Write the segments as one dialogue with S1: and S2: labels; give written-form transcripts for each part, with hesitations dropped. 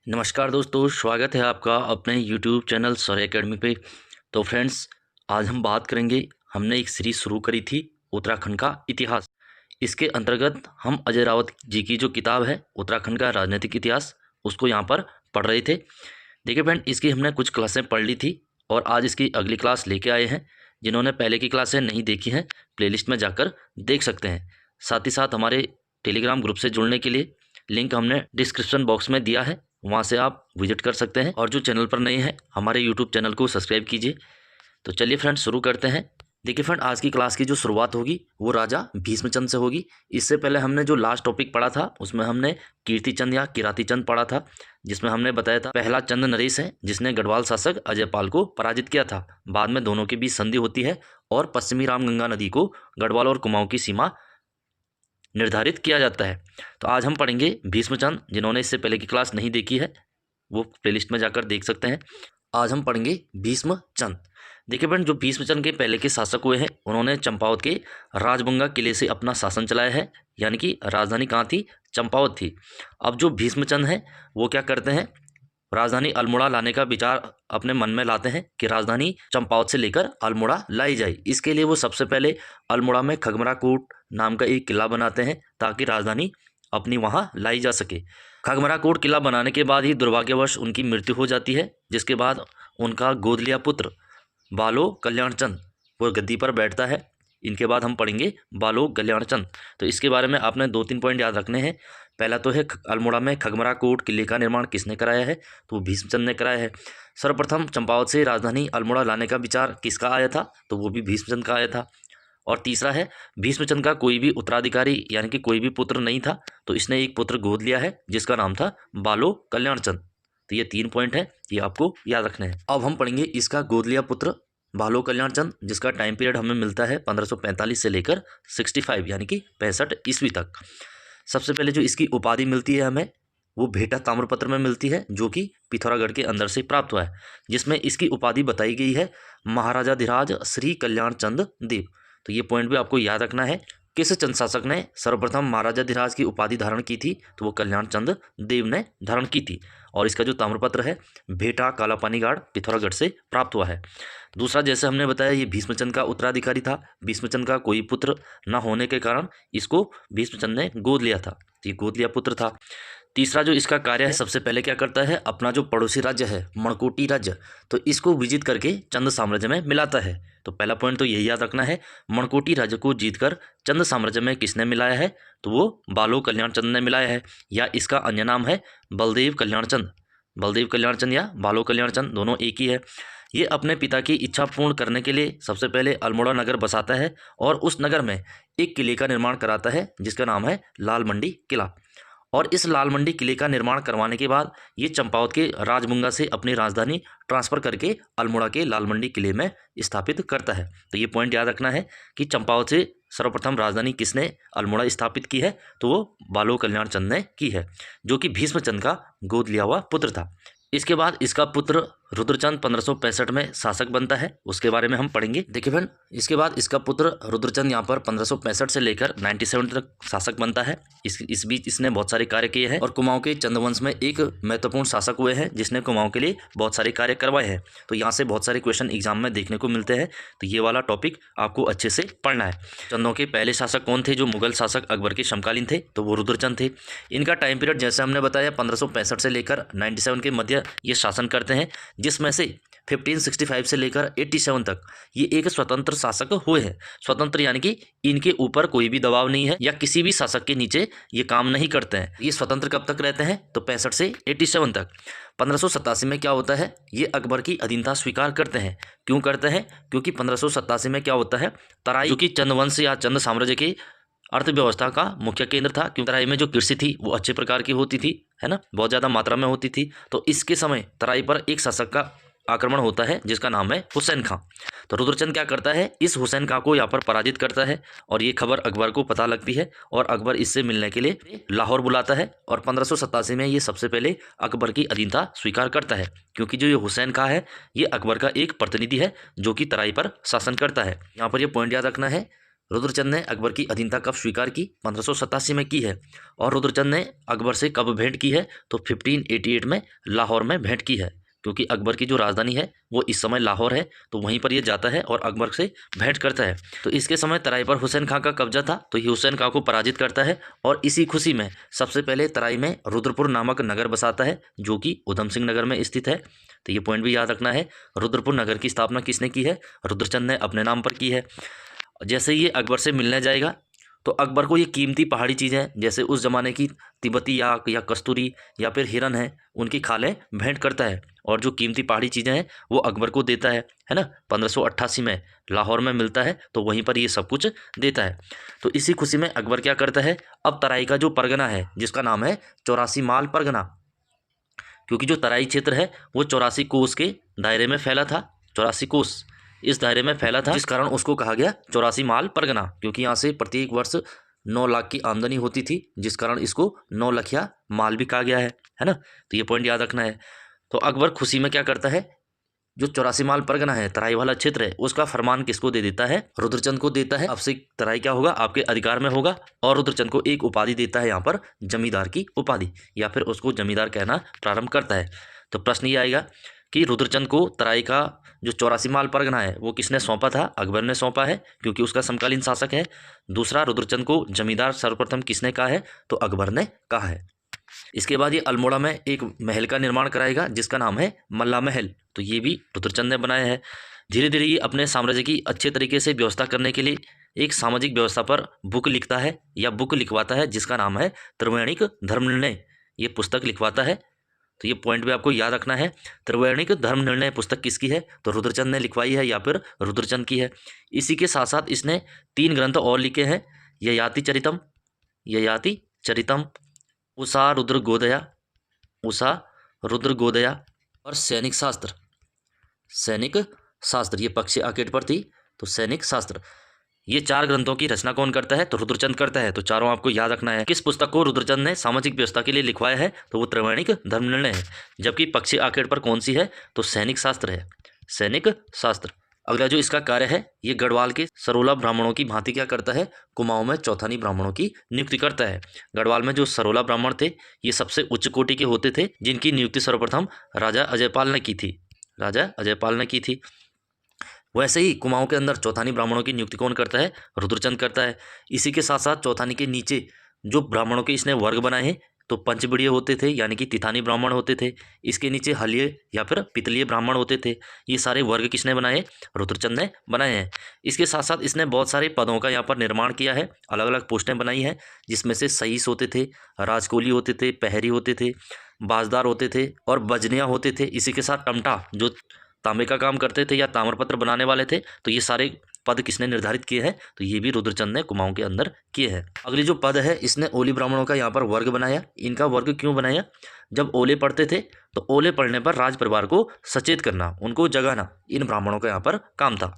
S1: नमस्कार दोस्तों, स्वागत है आपका अपने YouTube चैनल शौर्य एकेडमी पे। तो फ्रेंड्स, आज हम बात करेंगे। हमने एक सीरीज शुरू करी थी उत्तराखंड का इतिहास। इसके अंतर्गत हम अजय रावत जी की जो किताब है उत्तराखंड का राजनीतिक इतिहास, उसको यहाँ पर पढ़ रहे थे। देखिए फ्रेंड, इसकी हमने कुछ क्लासें पढ़ ली थी और आज इसकी अगली क्लास लेके आए हैं। जिन्होंने पहले की क्लासें नहीं देखी हैं, प्लेलिस्ट में जाकर देख सकते हैं। साथ ही साथ हमारे टेलीग्राम ग्रुप से जुड़ने के लिए लिंक हमने डिस्क्रिप्शन बॉक्स में दिया है, वहाँ से आप विजिट कर सकते हैं। और जो चैनल पर नए हैं, हमारे यूट्यूब चैनल को सब्सक्राइब कीजिए। तो चलिए फ्रेंड्स, शुरू करते हैं। देखिए फ्रेंड, आज की क्लास की जो शुरुआत होगी वो राजा भीष्मचंद से होगी। इससे पहले हमने जो लास्ट टॉपिक पढ़ा था उसमें हमने कीर्तिचंद या किरातीचंद पढ़ा था, जिसमें हमने बताया था पहला चंद नरेश है जिसने गढ़वाल शासक अजयपाल को पराजित किया था। बाद में दोनों के बीच संधि होती है और पश्चिमी रामगंगा नदी को गढ़वाल और कुमाऊं की सीमा निर्धारित किया जाता है। तो आज हम पढ़ेंगे भीष्मचंद। जिन्होंने इससे पहले की क्लास नहीं देखी है वो प्लेलिस्ट में जाकर देख सकते हैं। आज हम पढ़ेंगे भीष्मचंद। देखिए फ्रेंड, जो भीष्मचंद के पहले के शासक हुए हैं उन्होंने चंपावत के राजबंगा किले से अपना शासन चलाया है, यानी कि राजधानी कहाँ थी? चंपावत थी। अब जो भीष्मचंद हैं वो क्या करते हैं, राजधानी अल्मोड़ा लाने का विचार अपने मन में लाते हैं कि राजधानी चंपावत से लेकर अल्मोड़ा लाई जाए। इसके लिए वो सबसे पहले अल्मोड़ा में खगमरा कोट नाम का एक किला बनाते हैं ताकि राजधानी अपनी वहां लाई जा सके। खगमरा कोट किला बनाने के बाद ही दुर्भाग्यवश उनकी मृत्यु हो जाती है, जिसके बाद उनका गोद लिया पुत्र बालो कल्याणचंद वो गद्दी पर बैठता है। इनके बाद हम पढ़ेंगे बालो कल्याणचंद। तो इसके बारे में आपने 2-3 पॉइंट याद रखने हैं। पहला तो है अल्मोड़ा में खगमरा कोट किले का निर्माण किसने कराया है? तो वो भीष्मचंद ने कराया है। सर्वप्रथम चंपावत से राजधानी अल्मोड़ा लाने का विचार किसका आया था? तो वो भी भीष्मचंद का आया था। और तीसरा है, भीष्मचंद का कोई भी उत्तराधिकारी यानी कि कोई भी पुत्र नहीं था, तो इसने एक पुत्र गोद लिया है जिसका नाम था बालो कल्याणचंद। तो ये 3 पॉइंट है, ये आपको याद रखने हैं। अब हम पढ़ेंगे इसका गोद लिया पुत्र बालो कल्याणचंद, जिसका टाइम पीरियड हमें मिलता है 1545 से लेकर 65 यानी कि 65 ईस्वी तक। सबसे पहले जो इसकी उपाधि मिलती है हमें, वो भेटा ताम्रपत्र में मिलती है, जो कि पिथौरागढ़ के अंदर से प्राप्त हुआ है, जिसमें इसकी उपाधि बताई गई है महाराजाधिराज श्री कल्याण चंद देव। तो ये पॉइंट भी आपको याद रखना है। किस चंद शासक ने सर्वप्रथम महाराजाधिराज की उपाधि धारण की थी? तो वो कल्याण चंद देव ने धारण की थी। और इसका जो ताम्रपत्र है भेटा कालापानी गाड़ पिथौरागढ़ से प्राप्त हुआ है। दूसरा, जैसे हमने बताया, ये भीष्मचंद का उत्तराधिकारी था। भीष्मचंद का कोई पुत्र न होने के कारण इसको भीष्मचंद ने गोद लिया था, तो ये गोद लिया पुत्र था। तीसरा जो इसका कार्य है, सबसे पहले क्या करता है, अपना जो पड़ोसी राज्य है मणकोटी राज्य, तो इसको विजित करके चंद साम्राज्य में मिलाता है। तो पहला पॉइंट तो यही याद रखना है, मणकोटी राज्य को जीतकर चंद साम्राज्य में किसने मिलाया है? तो वो बालो कल्याणचंद ने मिलाया है, या इसका अन्य नाम है बलदेव कल्याणचंद। बलदेव कल्याणचंद या बालो कल्याणचंद दोनों एक ही है। ये अपने पिता की इच्छा पूर्ण करने के लिए सबसे पहले अल्मोड़ा नगर बसाता है और उस नगर में एक किले का निर्माण कराता है जिसका नाम है लाल मंडी किला। और इस लाल मंडी किले का निर्माण करवाने के बाद ये चंपावत के राजबुंगा से अपनी राजधानी ट्रांसफर करके अल्मोड़ा के लाल मंडी किले में स्थापित करता है। तो ये पॉइंट याद रखना है कि चंपावत से सर्वप्रथम राजधानी किसने अल्मोड़ा स्थापित की है? तो वो बालो कल्याणचंद ने की है, जो कि भीष्मचंद का गोद लिया हुआ पुत्र था। इसके बाद इसका पुत्र रुद्रचंद 1565 में शासक बनता है, उसके बारे में हम पढ़ेंगे। देखिए फ्रेंड, इसके बाद इसका पुत्र रुद्रचंद यहाँ पर 1565 से लेकर 97 तक शासक बनता है। इस बीच इसने बहुत सारे कार्य किए हैं और कुमाऊं के चंद्रवंश में एक महत्वपूर्ण शासक हुए हैं जिसने कुमाऊं के लिए बहुत सारे कार्य करवाए हैं। तो यहाँ से बहुत सारे क्वेश्चन एग्जाम में देखने को मिलते हैं, तो ये वाला टॉपिक आपको अच्छे से पढ़ना है। चंदों के पहले शासक कौन थे? जो मुगल शासक अकबर के समकालीन थे, तो वो रुद्रचंद थे। इनका टाइम पीरियड जैसे हमने बताया 1565 से लेकर 97 के मध्य ये शासन करते हैं, जिसमें से 1565 से लेकर 87 तक ये एक स्वतंत्र शासक हुए हैं। स्वतंत्र यानी कि इनके ऊपर कोई भी दबाव नहीं है या किसी भी शासक के नीचे ये काम नहीं करते हैं। ये स्वतंत्र कब तक रहते हैं? तो 65 से 87 तक। 1587 में क्या होता है, ये अकबर की अधीनता स्वीकार करते हैं। क्यों करते हैं? क्योंकि 1587 में क्या होता है, तराई, जो कि चंद्रवंश या चंद साम्राज्य के अर्थव्यवस्था का मुख्य केंद्र था, क्योंकि तराई में जो कृषि थी वो अच्छे प्रकार की होती थी, है ना, बहुत ज़्यादा मात्रा में होती थी। तो इसके समय तराई पर एक शासक का आक्रमण होता है जिसका नाम है हुसैन खां। तो रुद्रचंद क्या करता है, इस हुसैन खां को यहाँ पर पराजित करता है और ये खबर अकबर को पता लगती है और अकबर इससे मिलने के लिए लाहौर बुलाता है। और 1587 में ये सबसे पहले अकबर की अधीनता स्वीकार करता है, क्योंकि जो ये हुसैन खां है ये अकबर का एक प्रतिनिधि है जो कि तराई पर शासन करता है। यहाँ पर ये पॉइंट याद रखना है, रुद्रचंद ने अकबर की अधीनता कब स्वीकार की? 1587 में की है। और रुद्रचंद ने अकबर से कब भेंट की है? तो 1588 में लाहौर में भेंट की है, क्योंकि अकबर की जो राजधानी है वो इस समय लाहौर है, तो वहीं पर ये जाता है और अकबर से भेंट करता है। तो इसके समय तराई पर हुसैन खां का कब्जा था, तो ये हुसैन खां को पराजित करता है और इसी खुशी में सबसे पहले तराई में रुद्रपुर नामक नगर बसाता है, जो कि उधम सिंह नगर में स्थित है। तो ये पॉइंट भी याद रखना है। रुद्रपुर नगर की स्थापना किसने की है? रुद्रचंद ने अपने नाम पर की है। जैसे ये अकबर से मिलने जाएगा तो अकबर को ये कीमती पहाड़ी चीज़ें, जैसे उस ज़माने की तिब्बती याक या कस्तूरी या फिर हिरन है, उनकी खालें भेंट करता है और जो कीमती पहाड़ी चीज़ें हैं वो अकबर को देता है ना। 1588 में लाहौर में मिलता है, तो वहीं पर ये सब कुछ देता है। तो इसी खुशी में अकबर क्या करता है, अब तराई का जो परगना है जिसका नाम है 84 माल परगना, क्योंकि जो तराई क्षेत्र है वो 84 कोस के दायरे में फैला था। 84 कोस इस दायरे में फैला था, जिस कारण उसको कहा गया 84 माल परगना, क्योंकि यहाँ से प्रत्येक वर्ष 9 लाख की आमदनी होती थी, जिस कारण इसको 9 लखिया माल भी कहा गया है ना। तो ये पॉइंट याद रखना है। तो अकबर खुशी में क्या करता है, जो 84 माल परगना है, तराई वाला क्षेत्र है, उसका फरमान किसको दे देता है? रुद्रचंद को देता है। अब से तराई क्या होगा, आपके अधिकार में होगा। और रुद्रचंद को एक उपाधि देता है यहाँ पर, जमींदार की उपाधि, या फिर उसको जमींदार कहना प्रारंभ करता है। तो प्रश्न ये आएगा कि रुद्रचंद को तराई का जो 84 माल परगना है वो किसने सौंपा था? अकबर ने सौंपा है, क्योंकि उसका समकालीन शासक है। दूसरा, रुद्रचंद को जमींदार सर्वप्रथम किसने कहा है? तो अकबर ने कहा है। इसके बाद ये अल्मोड़ा में एक महल का निर्माण कराएगा जिसका नाम है मल्ला महल, तो ये भी रुद्रचंद ने बनाया है। धीरे धीरे ये अपने साम्राज्य की अच्छे तरीके से व्यवस्था करने के लिए एक सामाजिक व्यवस्था पर बुक लिखता है या बुक लिखवाता है, जिसका नाम है त्रैमासिक धर्मनिर्णय। ये पुस्तक लिखवाता है, तो ये पॉइंट भी आपको याद रखना है। त्रैमासिक धर्मनिर्णय पुस्तक किसकी है? तो रुद्रचंद ने लिखवाई है या फिर रुद्रचंद की है। इसी के साथ साथ इसने 3 ग्रंथ और लिखे हैं, ययाति चरितम, ययाति चरितम, उषा रुद्र गोदया, उषा रुद्र गोदया और सैनिक शास्त्र, सैनिक शास्त्र। ये पक्षी आकेट पर थी, तो सैनिक शास्त्र। ये 4 ग्रंथों की रचना कौन करता है? तो रुद्रचंद करता है। तो चारों आपको याद रखना है। किस पुस्तक को रुद्रचंद ने सामाजिक व्यवस्था के लिए लिखवाया है? तो वो त्रैमासिक धर्मनिर्णय है। जबकि पक्षी आकेट पर कौन सी है? तो सैनिक शास्त्र है, सैनिक शास्त्र। अगला जो इसका कार्य है, ये गढ़वाल के सरोला ब्राह्मणों की भांति क्या करता है? कुमाऊं में चौथानी ब्राह्मणों की नियुक्ति करता है। गढ़वाल में जो सरोला ब्राह्मण थे ये सबसे उच्च कोटि के होते थे, जिनकी नियुक्ति सर्वप्रथम राजा अजयपाल ने की थी, राजा अजयपाल ने की थी। वैसे ही कुमाऊं के अंदर चौथानी ब्राह्मणों की नियुक्ति कौन करता है? रुद्रचंद करता है। इसी के साथ साथ चौथानी के नीचे जो ब्राह्मणों के इसने वर्ग बनाए हैं, तो पंचबीड़ीय होते थे, यानी कि तिथानी ब्राह्मण होते थे। इसके नीचे हलीय या फिर पितलीय ब्राह्मण होते थे। ये सारे वर्ग किसने बनाए? रुद्रचंद ने बनाए हैं। इसके साथ साथ इसने बहुत सारे पदों का यहाँ पर निर्माण किया है, अलग अलग पोस्टें बनाई हैं, जिसमें से सईस होते थे, राजकोली होते थे, पहरी होते थे, बाजदार होते थे और बजनिया होते थे। इसी के साथ टमटा जो तांबे का काम करते थे या ताम्रपत्र बनाने वाले थे, तो ये सारे पद किसने निर्धारित किए हैं? तो ये भी रुद्रचंद ने कुमाऊं के अंदर किए हैं। अगली जो पद है, इसने ओली ब्राह्मणों का यहाँ पर वर्ग बनाया। इनका वर्ग क्यों बनाया? जब ओले पढ़ते थे तो ओले पढ़ने पर राज परिवार को सचेत करना, उनको जगाना, इन ब्राह्मणों का यहाँ पर काम था।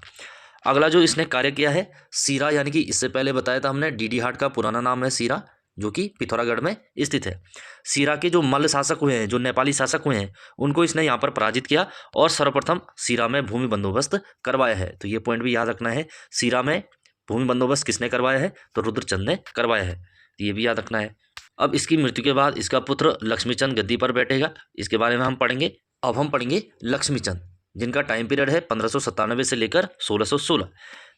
S1: अगला जो इसने कार्य किया है, सीरा, यानी कि इससे पहले बताया था हमने डीडी हाट का पुराना नाम है सीरा, जो कि पिथौरागढ़ में स्थित है। सीरा के जो मल्ल शासक हुए हैं, जो नेपाली शासक हुए हैं, उनको इसने यहाँ पर पराजित किया और सर्वप्रथम सीरा में भूमि बंदोबस्त करवाया है। तो ये पॉइंट भी याद रखना है, सीरा में भूमि बंदोबस्त किसने करवाया है? तो रुद्रचंद ने करवाया है। तो ये भी याद रखना है। अब इसकी मृत्यु के बाद इसका पुत्र लक्ष्मीचंद गद्दी पर बैठेगा, इसके बारे में हम पढ़ेंगे। अब हम पढ़ेंगे लक्ष्मीचंद, जिनका टाइम पीरियड है 1597 से लेकर 1616।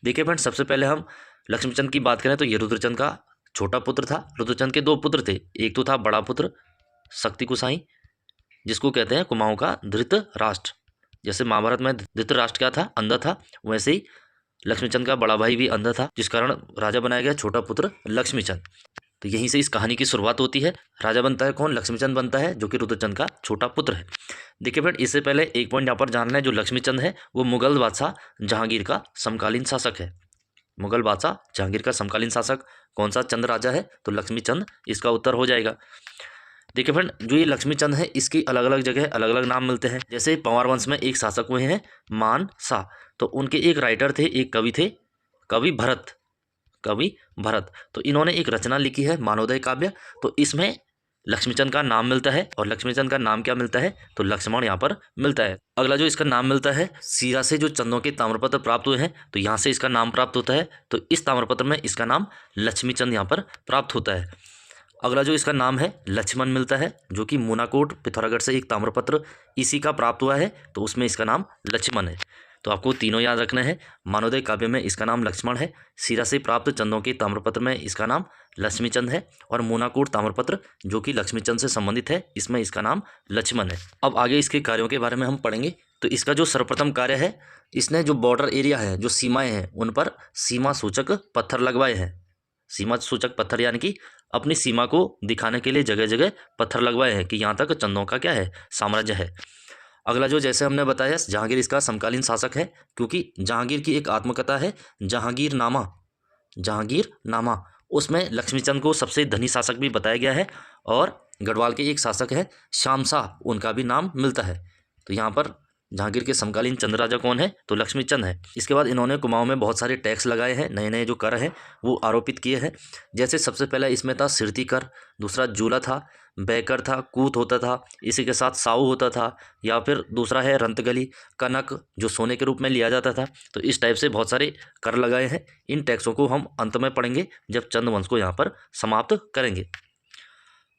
S1: देखिए फ्रेंड, सबसे पहले हम लक्ष्मीचंद की बात करें तो ये रुद्रचंद का छोटा पुत्र था। रुद्रचंद के 2 पुत्र थे। एक तो था बड़ा पुत्र शक्ति कुसाई, जिसको कहते हैं कुमाऊं का धृतराष्ट्र। जैसे महाभारत में धृतराष्ट्र क्या था? अंधा था। वैसे ही लक्ष्मीचंद का बड़ा भाई भी अंधा था, जिस कारण राजा बनाया गया छोटा पुत्र लक्ष्मीचंद। तो यहीं से इस कहानी की शुरुआत होती है। राजा बनता है कौन? लक्ष्मीचंद बनता है, जो कि रुद्रचंद का छोटा पुत्र है। देखिए फ्रेंड, इससे पहले एक पॉइंट यहाँ पर जानना है, जो लक्ष्मीचंद है वो मुगल बादशाह जहांगीर का समकालीन शासक है। मुगल बादशाह जहांगीर का समकालीन शासक कौन सा चंद राजा है? तो लक्ष्मीचंद इसका उत्तर हो जाएगा। देखिए फ्रेंड, जो ये लक्ष्मीचंद है इसकी अलग अलग जगह अलग अलग नाम मिलते हैं। जैसे पंवार वंश में एक शासक हुए हैं मान शाह, तो उनके एक राइटर थे, एक कवि थे, कवि भरत, कवि भरत। तो इन्होंने एक रचना लिखी है मानवोदय काव्य। तो इसमें लक्ष्मीचंद का नाम मिलता है, और लक्ष्मीचंद का नाम क्या मिलता है, तो लक्ष्मण यहाँ पर मिलता है। अगला जो इसका नाम मिलता है, सीरा से जो चंदों के ताम्रपत्र प्राप्त हुए हैं तो यहाँ से इसका नाम प्राप्त होता है, तो इस ताम्रपत्र में इसका नाम लक्ष्मीचंद यहाँ पर प्राप्त होता है। अगला जो इसका नाम है लक्ष्मण मिलता है, जो कि मूनाकोट पिथौरागढ़ से एक ताम्रपत्र इसी का प्राप्त हुआ है, तो उसमें इसका नाम लक्ष्मण है। तो आपको तीनों याद रखना है। मानवोदय काव्य में इसका नाम लक्ष्मण है, सीरा से प्राप्त चंदों के ताम्रपत्र में इसका नाम लक्ष्मीचंद है, और मूनाकोट ताम्रपत्र जो कि लक्ष्मीचंद से संबंधित है इसमें इसका नाम लक्ष्मण है। अब आगे इसके कार्यों के बारे में हम पढ़ेंगे। तो इसका जो सर्वप्रथम कार्य है, इसने जो बॉर्डर एरिया है, जो सीमाएं हैं, उन पर सीमा सूचक पत्थर लगवाए हैं। सीमा सूचक पत्थर यानी कि अपनी सीमा को दिखाने के लिए जगह जगह पत्थर लगवाए हैं कि यहाँ तक चंदों का क्या है, साम्राज्य है। अगला जो जैसे हमने बताया, जहांगीर इसका समकालीन शासक है, क्योंकि जहांगीर की एक आत्मकथा है जहांगीरनामा, जहांगीरनामा, उसमें लक्ष्मीचंद को सबसे धनी शासक भी बताया गया है, और गढ़वाल के एक शासक है शामशाह, उनका भी नाम मिलता है। तो यहाँ पर जहांगीर के समकालीन चंद राजा कौन है, तो लक्ष्मीचंद है। इसके बाद इन्होंने कुमाऊं में बहुत सारे टैक्स लगाए हैं, नए नए जो कर हैं वो आरोपित किए हैं। जैसे सबसे पहले इसमें था सिरती कर, दूसरा जूला था, बैकर था, कूत होता था, इसी के साथ साऊ होता था, या फिर दूसरा है रंतगली, कनक जो सोने के रूप में लिया जाता था। तो इस टाइप से बहुत सारे कर लगाए हैं। इन टैक्सों को हम अंत में पढ़ेंगे जब चंद वंश को यहाँ पर समाप्त करेंगे।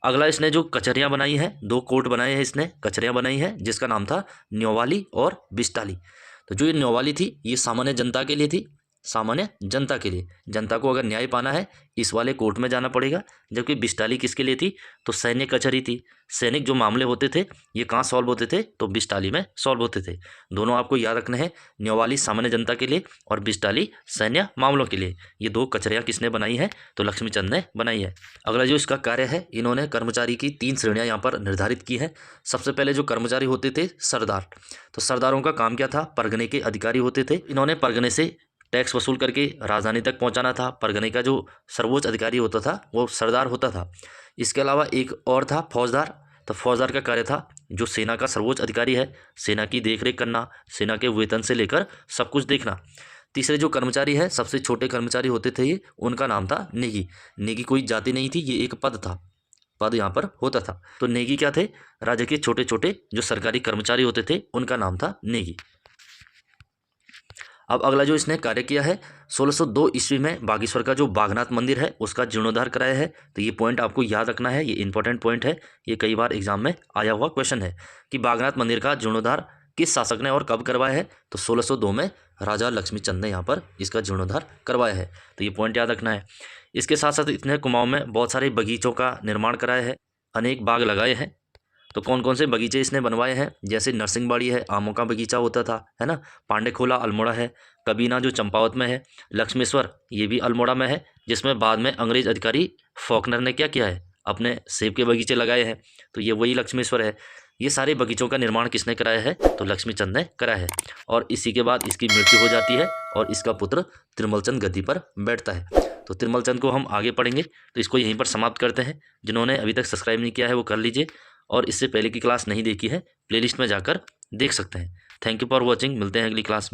S1: अगला इसने जो कचहरियाँ बनाई हैं, 2 कोर्ट बनाए हैं इसने, कचहरियाँ बनाई हैं, जिसका नाम था न्योवाली और बिस्टाली। तो जो ये न्योवाली थी ये सामान्य जनता के लिए थी, सामान्य जनता के लिए, जनता को अगर न्याय पाना है इस वाले कोर्ट में जाना पड़ेगा। जबकि बिस्टाली किसके लिए थी, तो सैन्य कचहरी थी। सैनिक जो मामले होते थे ये कहाँ सॉल्व होते थे, तो बिस्टाली में सॉल्व होते थे। दोनों आपको याद रखने हैं, न्योवाली सामान्य जनता के लिए और बिस्टाली सैन्य मामलों के लिए। ये 2 कचहरियाँ किसने बनाई है, तो लक्ष्मीचंद ने बनाई है। अगला जो इसका कार्य है, इन्होंने कर्मचारी की 3 श्रेणियाँ यहाँ पर निर्धारित की हैं। सबसे पहले जो कर्मचारी होते थे सरदार, तो सरदारों का काम क्या था, परगने के अधिकारी होते थे। इन्होंने परगने से टैक्स वसूल करके राजधानी तक पहुंचाना था। परगने का जो सर्वोच्च अधिकारी होता था वो सरदार होता था। इसके अलावा एक और था फौजदार। तो फौजदार का कार्य था जो सेना का सर्वोच्च अधिकारी है, सेना की देखरेख करना, सेना के वेतन से लेकर सब कुछ देखना। तीसरे जो कर्मचारी है, सबसे छोटे कर्मचारी होते थे ये, उनका नाम था नेगी। नेगी कोई जाति नहीं थी, ये एक पद था, पद यहाँ पर होता था। तो नेगी क्या थे, राज्य के छोटे छोटे जो सरकारी कर्मचारी होते थे उनका नाम था नेगी। अब अगला जो इसने कार्य किया है, 1602 ईस्वी में बागेश्वर का जो बागनाथ मंदिर है उसका जीर्णोद्धार कराया है। तो ये पॉइंट आपको याद रखना है, ये इंपॉर्टेंट पॉइंट है, ये कई बार एग्जाम में आया हुआ क्वेश्चन है कि बागनाथ मंदिर का जीर्णोद्धार किस शासक ने और कब करवाया है, तो 1602 में राजा लक्ष्मीचंद ने यहाँ पर इसका जीर्णोद्धार करवाया है। तो ये पॉइंट याद रखना है। इसके साथ साथ इसने कुमाऊं में बहुत सारे बगीचों का निर्माण कराया है, अनेक बाग लगाए हैं। तो कौन कौन से बगीचे इसने बनवाए हैं, जैसे नरसिंहबाड़ी है, आमों का बगीचा होता था, है ना, पांडेखोला अल्मोड़ा है, कबीना जो चंपावत में है, लक्ष्मेश्वर ये भी अल्मोड़ा में है, जिसमें बाद में अंग्रेज अधिकारी फॉकनर ने क्या किया है, अपने सेब के बगीचे लगाए हैं। तो ये वही लक्ष्मेश्वर है। ये सारे बगीचों का निर्माण किसने कराया है, तो लक्ष्मीचंद ने कराया है। और इसी के बाद इसकी मृत्यु हो जाती है और इसका पुत्र तिरुमलचंद गद्दी पर बैठता है। तो तिरुमलचंद को हम आगे पढ़ेंगे, तो इसको यहीं पर समाप्त करते हैं। जिन्होंने अभी तक सब्सक्राइब नहीं किया है वो कर लीजिए, और इससे पहले की क्लास नहीं देखी है प्लेलिस्ट में जाकर देख सकते हैं। थैंक यू फॉर वॉचिंग, मिलते हैं अगली क्लास में।